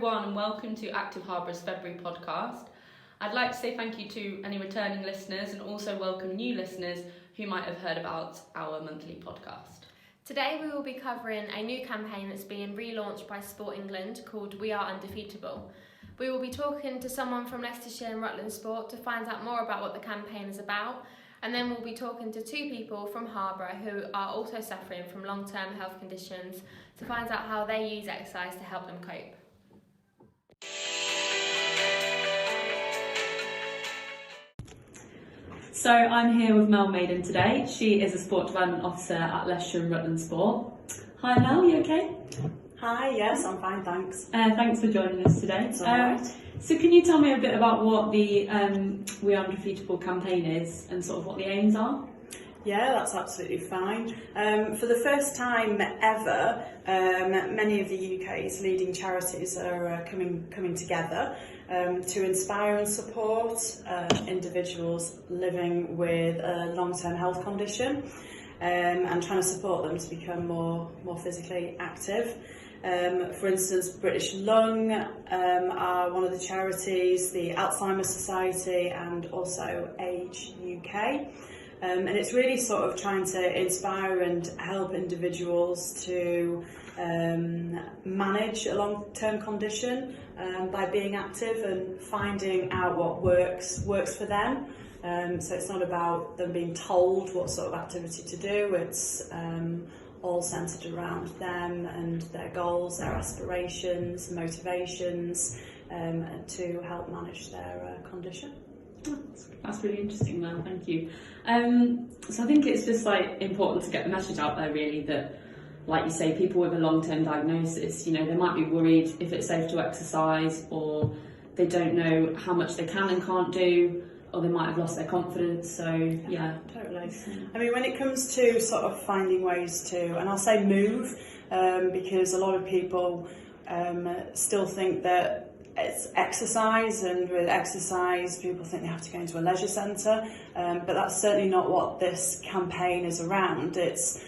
everyone and welcome to Active Harborough's February podcast. I'd like to say thank you to any returning listeners and also welcome new listeners who might have heard about our monthly podcast. Today we will be covering a new campaign that's being relaunched by Sport England called We Are Undefeatable. We will be talking to someone from Leicestershire and Rutland Sport to find out more about what the campaign is about, and then we'll be talking to two people from Harborough who are also suffering from long-term health conditions to find out how they use exercise to help them cope. So I'm here with Mel Maiden today. She is a Sport Development Officer at Leicestershire and Rutland Sport. Hi Mel, you okay? Hi, yes, I'm fine, thanks. Thanks for joining us today. It's all right. So can you tell me a bit about what the We Are Undefeatable campaign is and sort of what the aims are? Yeah, that's absolutely fine. For the first time ever, many of the UK's leading charities are coming together to inspire and support individuals living with a long-term health condition and trying to support them to become more physically active. For instance, British Lung are one of the charities, the Alzheimer's Society and also Age UK. And it's really sort of trying to inspire and help individuals to manage a long-term condition by being active and finding out what works for them. So it's not about them being told what sort of activity to do, it's all centred around them and their goals, their aspirations, motivations, to help manage their condition. That's really interesting, Mel, thank you. So I think it's just important to get the message out there really that, like you say, people with a long-term diagnosis, they might be worried if it's safe to exercise, or they don't know how much they can and can't do, or they might have lost their confidence, so yeah. Totally. I mean, when it comes to sort of finding ways to, and I'll say move, because a lot of people still think that it's exercise, and with exercise people think they have to go into a leisure centre, but that's certainly not what this campaign is around. It's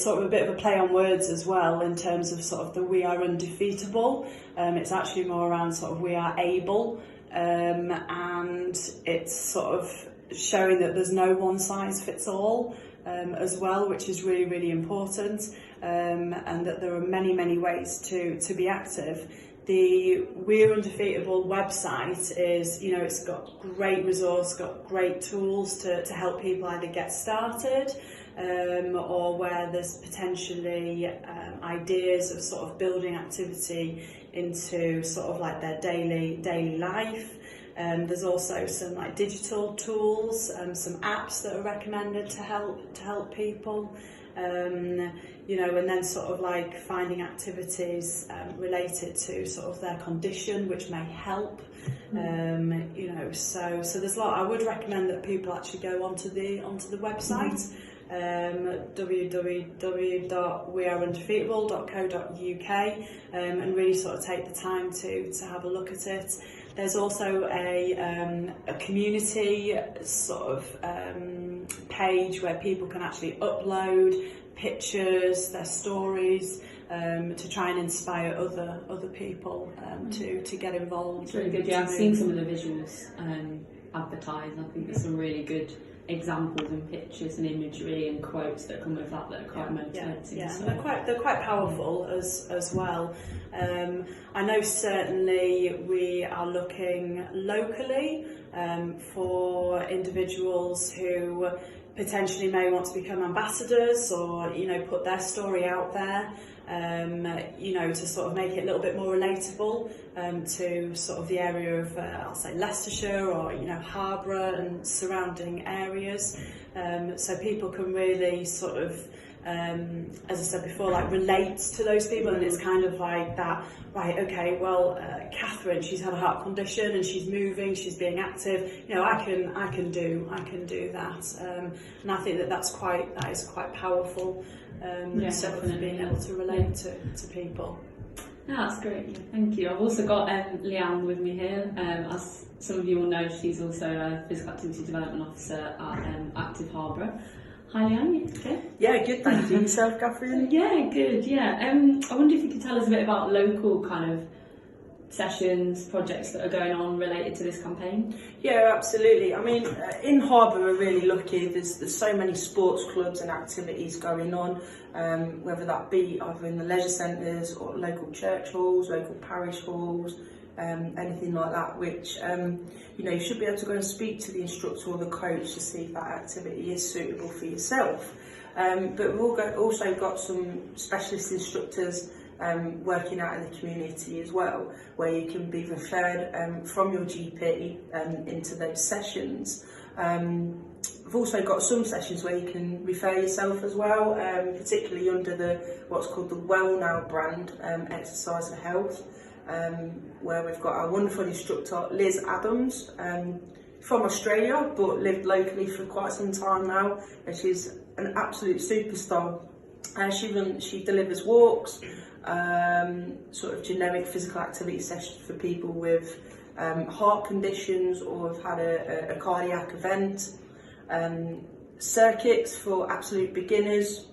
sort of a bit of a play on words as well in terms of sort of the We Are Undefeatable. It's actually more around sort of we are able, and it's sort of showing that there's no one size fits all as well, which is really, really important, and that there are many ways to be active. The We're Undefeatable website is, it's got great resource, got great tools to help people either get started or where there's potentially ideas of sort of building activity into sort of like their daily life. There's also some like digital tools, some apps that are recommended to help people. And then sort of like finding activities related to sort of their condition, which may help. So there's a lot. I would recommend that people actually go onto the website, www.weareundefeatable.co.uk, and really sort of take the time to have a look at it. There's also a community sort of page where people can actually upload pictures, their stories, to try and inspire other people to get involved. It's really good. Yeah, I've seen some of the visuals advertised. I think there's some really good examples and pictures and imagery and quotes that come with that are quite motivating. Yeah. So. They're quite powerful as well. I know certainly we are looking locally for individuals who potentially may want to become ambassadors or put their story out there, to sort of make it a little bit more relatable to sort of the area of I'll say Leicestershire or Harborough and surrounding areas, so people can really sort of as I said before, like relate to those people, and it's kind of like that, right, okay, well, Catherine, she's had a heart condition and she's moving, she's being active, I can do that, and I think that is quite powerful, sort of being able to relate to people. No, that's great, thank you. I've also got Leanne with me here. As some of you will know, she's also a Physical Activity Development Officer at Active Harborough. Hi Leanne, okay? Yeah, good, thank you. Yourself, Catherine? Yeah, good, yeah. I wonder if you could tell us a bit about local kind of sessions, projects that are going on related to this campaign. Yeah, absolutely. I mean, in Harborough we're really lucky. There's so many sports clubs and activities going on, whether that be either in the leisure centres or local church halls, local parish halls, anything like that, which you should be able to go and speak to the instructor or the coach to see if that activity is suitable for yourself. But we've also got some specialist instructors working out in the community as well, where you can be referred from your GP into those sessions. We've also got some sessions where you can refer yourself as well, particularly under what's called the Well Now brand, Exercise for Health, where we've got our wonderful instructor Liz Adams, from Australia but lived locally for quite some time now, and she's an absolute superstar. She delivers walks, sort of generic physical activity sessions for people with heart conditions or have had a cardiac event, circuits for absolute beginners,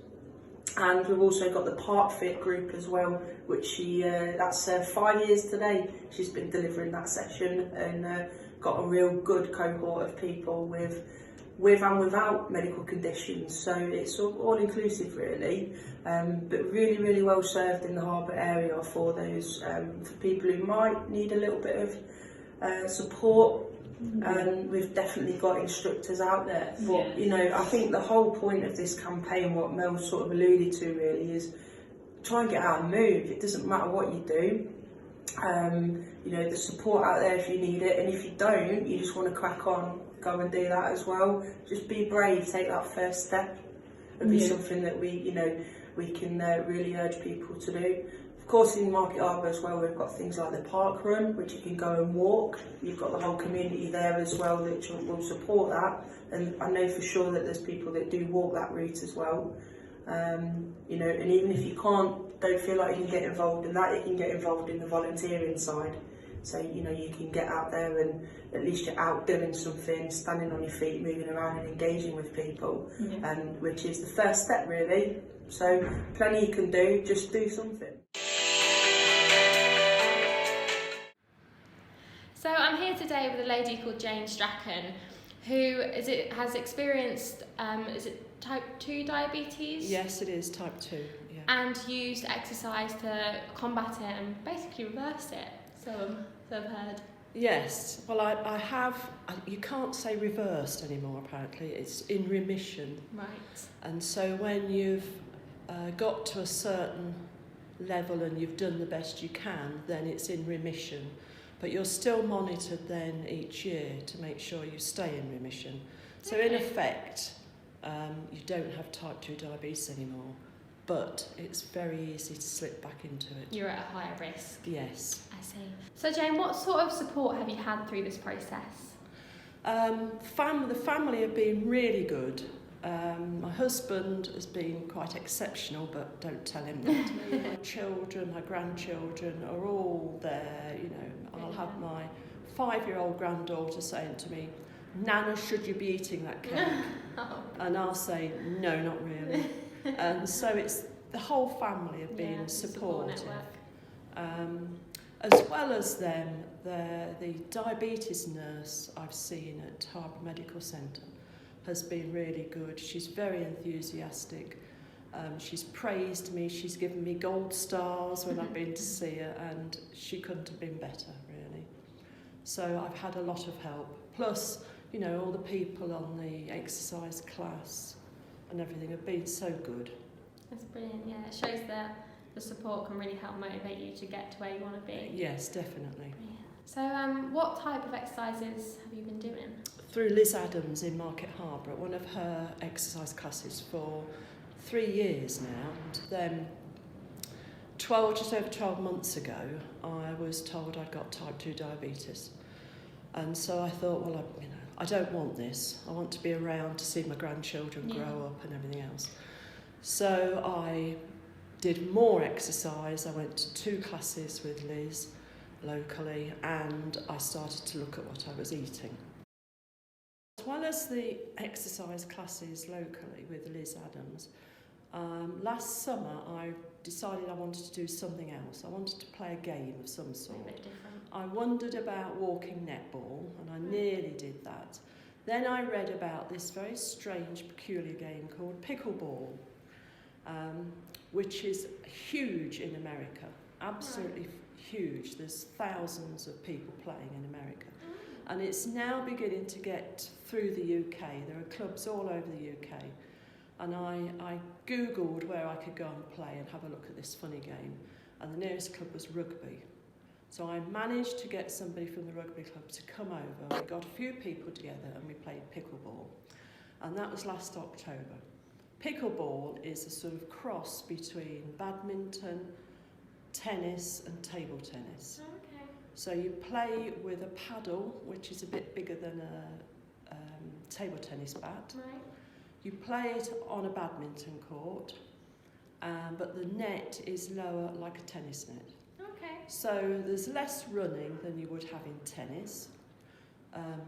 and we've also got the Park Fit group as well, which that's 5 years today. She's been delivering that session and got a real good cohort of people with and without medical conditions, so it's all inclusive really, but really well served in the Harborough area for those for people who might need a little bit of support. We've definitely got instructors out there, but I think the whole point of this campaign, what Mel sort of alluded to really, is try and get out and move. It doesn't matter what you do. There's support out there if you need it, and if you don't, you just want to crack on, go and do that as well. Just be brave, take that first step. It'll be something that we can really urge people to do. Of course, in Market Harborough as well, we've got things like the park run, which you can go and walk. You've got the whole community there as well that will support that, and I know for sure that there's people that do walk that route as well. And even if you don't feel like you can get involved in that, you can get involved in the volunteering side. So you can get out there and at least you're out doing something, standing on your feet, moving around and engaging with people, which is the first step really. So plenty you can do, just do something. So I'm here today with a lady called Jane Stratton, who has experienced type 2 diabetes? Yes, it is type 2, yeah. And used exercise to combat it and basically reverse it, so I've heard. Yes, well I have, you can't say reversed anymore apparently, it's in remission. Right. And so when you've got to a certain level and you've done the best you can, then it's in remission. But you're still monitored then each year to make sure you stay in remission. So in effect, you don't have type 2 diabetes anymore, but it's very easy to slip back into it. You're at a higher risk. Yes. I see. So Jane, what sort of support have you had through this process? The family have been really good. My husband has been quite exceptional, but don't tell him that. My children, my grandchildren are all there, I'll have my 5-year-old granddaughter saying to me, "Nana, should you be eating that cake?" And I'll say, "No, not really." And so it's the whole family have been supportive. As well as them, the diabetes nurse I've seen at Harborough Medical Centre has been really good. She's very enthusiastic. She's praised me, she's given me gold stars when I've been to see her, and she couldn't have been better, really. So I've had a lot of help. Plus, all the people on the exercise class and everything have been so good. That's brilliant, yeah. It shows that the support can really help motivate you to get to where you want to be. Yes, definitely. Brilliant. So what type of exercises have you been doing? Through Liz Adams in Market Harborough, one of her exercise classes for 3 years now. And then just over 12 months ago, I was told I'd got type 2 diabetes. And so I thought, well, I don't want this. I want to be around to see my grandchildren grow up and everything else. So I did more exercise. I went to 2 classes with Liz locally, and I started to look at what I was eating. well as the exercise classes locally with Liz Adams, last summer I decided I wanted to do something else. I wanted to play a game of some sort. A bit different. I wondered about walking netball, and I nearly did that. Then I read about this very strange, peculiar game called pickleball, which is huge in America, absolutely huge. There's thousands of people playing in America. And it's now beginning to get through the UK. There are clubs all over the UK. And I Googled where I could go and play and have a look at this funny game. And the nearest club was rugby. So I managed to get somebody from the rugby club to come over. We got a few people together and we played pickleball. And that was last October. Pickleball is a sort of cross between badminton, tennis and table tennis. Okay. So you play with a paddle, which is a bit bigger than a table tennis bat. Right. You play it on a badminton court, but the net is lower like a tennis net. Okay. So there's less running than you would have in tennis.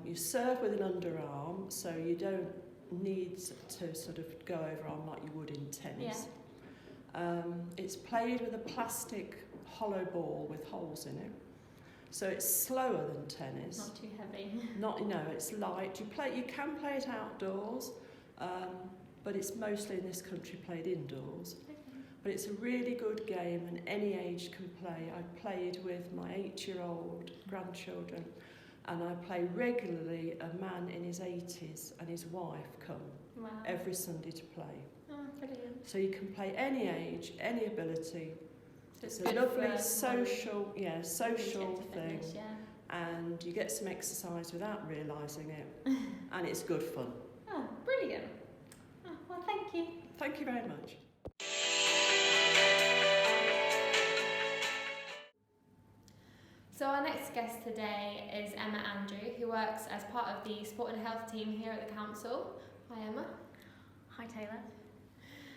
You serve with an underarm, so you don't need to sort of go overarm like you would in tennis. Yeah. It's played with a plastic hollow ball with holes in it. So it's slower than tennis. Not too heavy. It's light. You can play it outdoors, but it's mostly in this country played indoors. Okay. But it's a really good game and any age can play. I played with my 8-year-old grandchildren and I play regularly. A man in his 80s and his wife come Wow. every Sunday to play. Oh, brilliant. So you can play any age, any ability. So It's a good lovely for social physical thing, fitness, yeah. and you get some exercise without realising it, and it's good fun. Oh, brilliant. Oh, well, thank you. Thank you very much. So our next guest today is Emma Andrew, who works as part of the sport and health team here at the council. Hi, Emma. Hi, Taylor.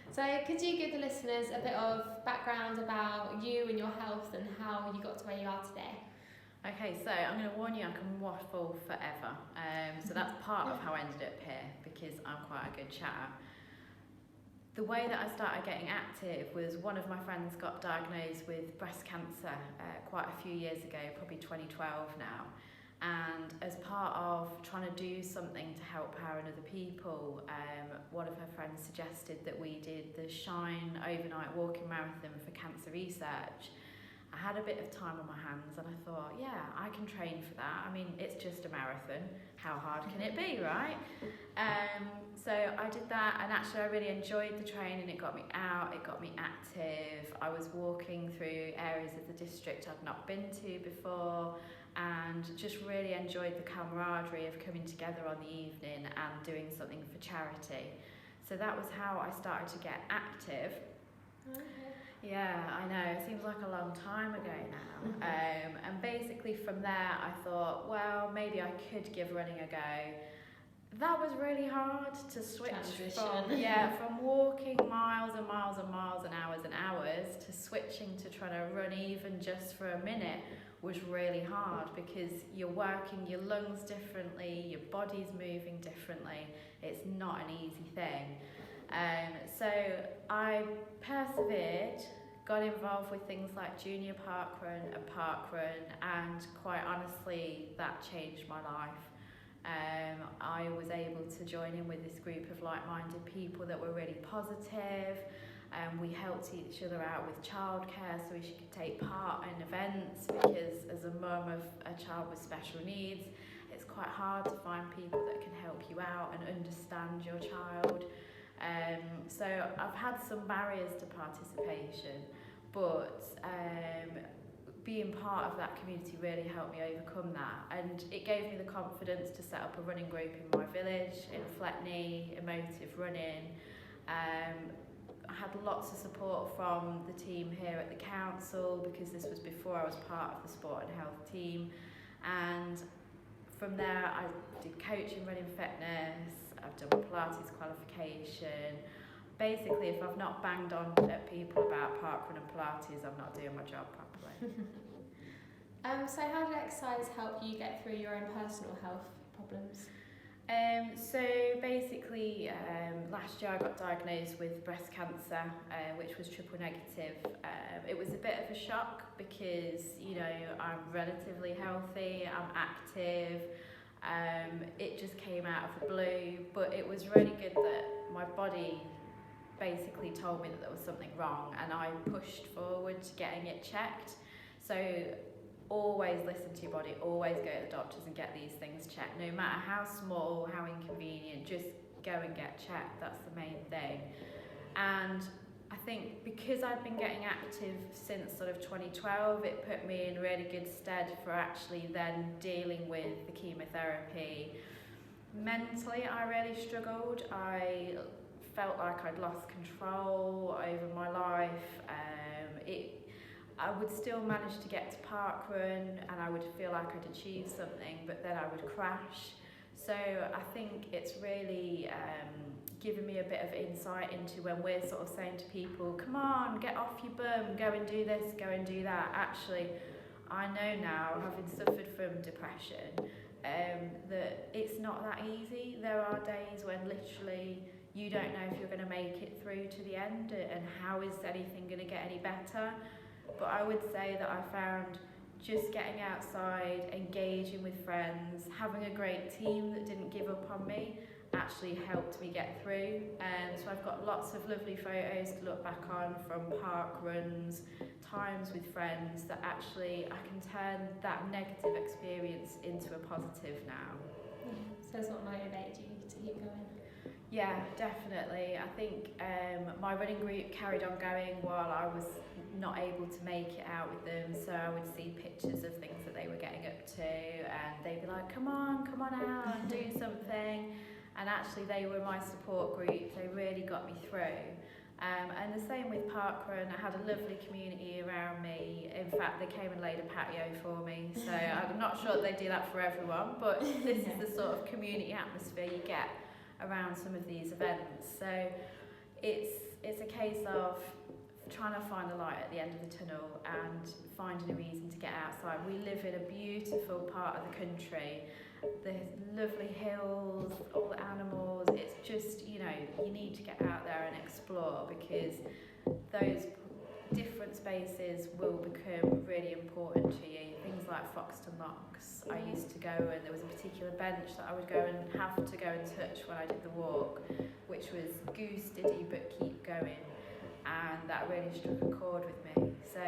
So could you give the listeners a bit of background about you and your health and how you got to where you are today? Okay, so I'm going to warn you, I can waffle forever. So that's part of how I ended up here, because I'm quite a good chatter. The way that I started getting active was one of my friends got diagnosed with breast cancer quite a few years ago, probably 2012 now. And as part of trying to do something to help her and other people, one of her friends suggested that we did the Shine overnight walking marathon for cancer research. I had a bit of time on my hands and I thought, yeah, I can train for that. I mean, it's just a marathon. How hard can it be, right? So I did that, and actually I really enjoyed the training. It got me out, it got me active. I was walking through areas of the district I'd not been to before, and just really enjoyed the camaraderie of coming together on the evening and doing something for charity. So that was how I started to get active. Okay. Yeah, I know, it seems like a long time ago now. And basically from there I thought, well, maybe I could give running a go. That was really hard to switch from walking miles and miles and miles and hours to switching to trying to run even just for a minute was really hard, because you're working your lungs differently, your body's moving differently. It's not an easy thing. So I persevered, got involved with things like junior parkrun, a parkrun, and quite honestly that changed my life. I was able to join in with this group of like-minded people that were really positive. We helped each other out with childcare so she could take part in events, because as a mum of a child with special needs, it's quite hard to find people that can help you out and understand your child. So I've had some barriers to participation, but being part of that community really helped me overcome that, and it gave me the confidence to set up a running group in my village, in Fletney, Emotive Running. I had lots of support from the team here at the council, because this was before I was part of the sport and health team, and from there I did coaching, running fitness, I've done Pilates qualification. Basically, if I've not banged on at people about parkrun and Pilates, I'm not doing my job properly. So how did exercise help you get through your own personal health problems? So basically, last year I got diagnosed with breast cancer, which was triple negative. It was a bit of a shock because, you know, I'm relatively healthy, I'm active. It just came out of the blue, but it was really good that my body basically told me that there was something wrong, and I pushed forward to getting it checked. So always listen to your body, always go to the doctors and get these things checked, no matter how small, how inconvenient, just go and get checked. That's the main thing. And I think because I'd been getting active since sort of 2012, it put me in really good stead for actually then dealing with the chemotherapy. Mentally, I really struggled. I felt like I'd lost control over my life. I would still manage to get to parkrun and I would feel like I'd achieved something, but then I would crash. So I think it's really given me a bit of insight into when we're sort of saying to people, come on, get off your bum, go and do this, go and do that. Actually, I know now, having suffered from depression, that it's not that easy. There are days when literally you don't know if you're going to make it through to the end and how is anything going to get any better. But I would say that I found just getting outside, engaging with friends, having a great team that didn't give up on me actually helped me get through. So I've got lots of lovely photos to look back on from park runs, times with friends that actually I can turn that negative experience into a positive now. Yeah. So it's what motivated you to keep going? Yeah, definitely. I think my running group carried on going while I was not able to make it out with them, so I would see pictures of things that they were getting up to and they'd be like, come on out and do something. And actually they were my support group, they really got me through. And the same with parkrun, I had a lovely community around me. In fact, they came and laid a patio for me, so I'm not sure that they do that for everyone, but this is the sort of community atmosphere you get around some of these events. So it's a case of trying to find the light at the end of the tunnel and finding a reason to get outside. We live in a beautiful part of the country. There's lovely hills, all the animals. It's just, you know, you need to get out there and explore because those different spaces will become really important to you. Things like Foxton Locks. I used to go and there was a particular bench that I would go and have to go and touch when I did the walk, which was goose steady but keep going. And that really struck a chord with me. So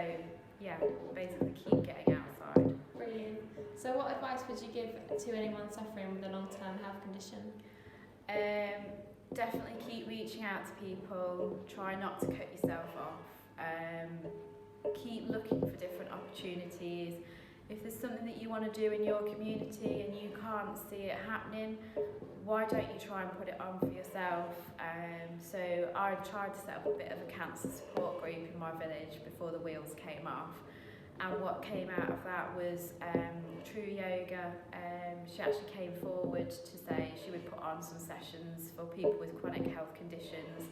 yeah, basically keep getting outside. Brilliant. So what advice would you give to anyone suffering with a long-term health condition? Definitely keep reaching out to people. Try not to cut yourself off. Keep looking for different opportunities. If there's something that you want to do in your community and you can't see it happening, why don't you try and put it on for yourself? So I tried to set up a bit of a cancer support group in my village before the wheels came off. And what came out of that was True Yoga. She actually came forward to say she would put on some sessions for people with chronic health conditions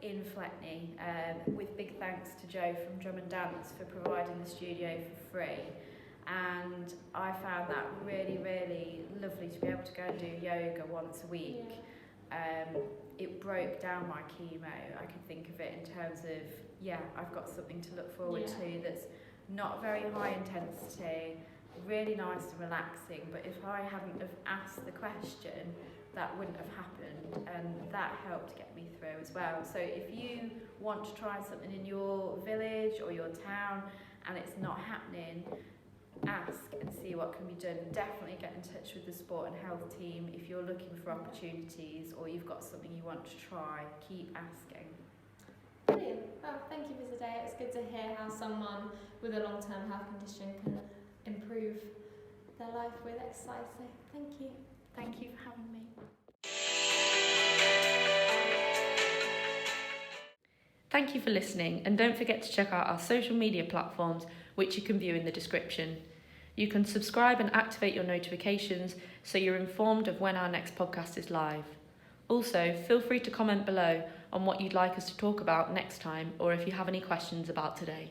in Fletney, with big thanks to Jo from Drum and Dance for providing the studio for free. And I found that really, really lovely to be able to go and do yoga once a week. It broke down my chemo. I could think of it in terms of, yeah, I've got something to look forward to that's not very high intensity, really nice and relaxing, but if I hadn't have asked the question, that wouldn't have happened, and that helped get me through as well. So if you want to try something in your village or your town and it's not happening, ask and see what can be done. Definitely get in touch with the sport and health team if you're looking for opportunities or you've got something you want to try. Keep asking. Brilliant. Well, thank you for today. It's good to hear how someone with a long-term health condition can improve their life with exercise. So thank you. Thank you for having me. Thank you for listening, and don't forget to check out our social media platforms, which you can view in the description. You can subscribe and activate your notifications so you're informed of when our next podcast is live. Also, feel free to comment below on what you'd like us to talk about next time or if you have any questions about today.